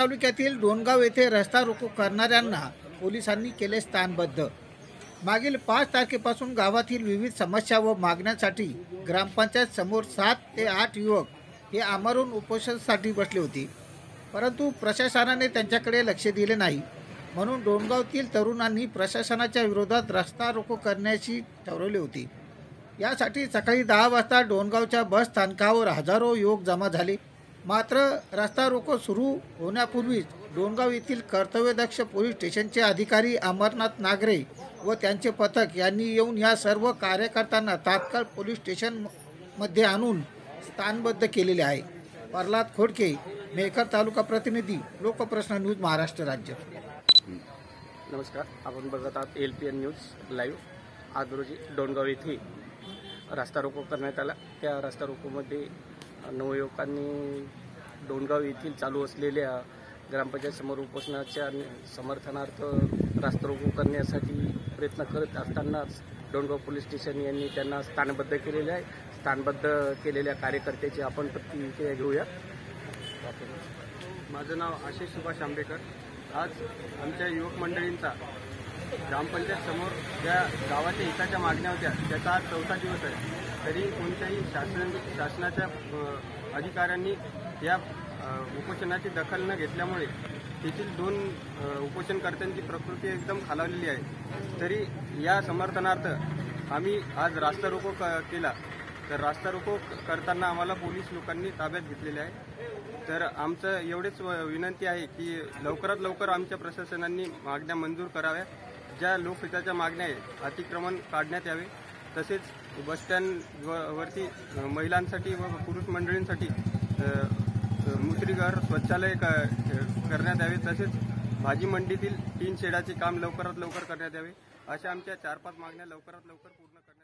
तालुक्यातील डोणगाव येथे रस्ता रोको करणाऱ्यांना पोलिसांनी केले स्थानबद्ध। मागील 5 तारखेपासून गावातील विविध समस्या व मागण्यांसाठी ग्रामपंचायत समोर 7 ते 8 युवक हे आमरण उपोषणासाठी बसले होते, परंतु प्रशासनाने त्यांच्याकडे लक्ष दिले नाही। म्हणून डोणगावतील तरुणांनी प्रशासनाच्या विरोधात रस्ता रोको करण्याची ठरवले होते। यासाठी सकाळी 10 वाजता डोणगावच्या बस स्थानकावर हजारो युवक जमा झाले। मात्र रस्ता रोको सुरू होण्यापूर्वीच डोणगाव येथील कर्तव्यदक्ष पोलीस स्टेशनचे अधिकारी अमरनाथ नागरे व त्यांचे पथक यांनी येऊन या सर्व कार्यकर्त्यांना तात्काळ पोलीस स्टेशन मध्ये आणून स्थानबद्ध केलेले आहे। प्रल्हाद खोडके, मेहकर तालुका प्रतिनिधी, लोकप्रश्न न्यूज, महाराष्ट्र राज्य। नमस्कार, आपण बघत आहात LPN न्यूज लाईव्ह। आज रोजी डोणगाव येथे रस्ता रोको करण्यात आला। त्या रस्ता रोकोमध्ये नवयुवकांनी डोणगाव येथील चालू असलेल्या ग्रामपंचायत समोर उपोषणाच्या समर्थनार्थ रस्ता रोको करण्यासाठी प्रयत्न करत असतानाच डोणगाव पोलीस स्टेशन यांनी त्यांना स्थानबद्ध केलेले आहे। स्थानबद्ध केलेल्या कार्यकर्त्याची आपण प्रतिक्रिया घेऊया। माझं नाव आशिष सुभाष आंबेकर। आज आमच्या युवक मंडळींचा ग्रामपंचायत समोर ज्या गावाच्या हिताच्या मागण्या होत्या त्याचा आज 4था दिवस आहे, तरी कोणत्याही शासनाच्या अधिकाऱ्यांनी या उपोषणाची दखल न घेतल्यामुळे तेथील 2 उपोषणकर्त्यांची प्रकृती एकदम खालावलेली आहे। तरी या समर्थनार्थ आम्ही आज रास्ता रोको केला। तर रास्ता रोको करताना आम्हाला पोलीस लोकांनी ताब्यात घेतलेले आहे। तर आमचं एवढेच विनंती आहे की लवकरात लवकर आमच्या प्रशासनाने मागण्या मंजूर कराव्या। ज्या लोकहिताच्या मागण्या आहेत, अतिक्रमण काढण्यात यावे, तसेच बसस्टँडवरती महिलांसाठी व पुरुष मंडळींसाठी मूत्रीघर, शौचालय करण्यात यावे, तसेच भाजी मंडीतील 3 शेडाचे काम लवकरात लवकर करण्यात यावे। अशा आमच्या 4-5 मागण्या लवकरात लवकर पूर्ण करण्यात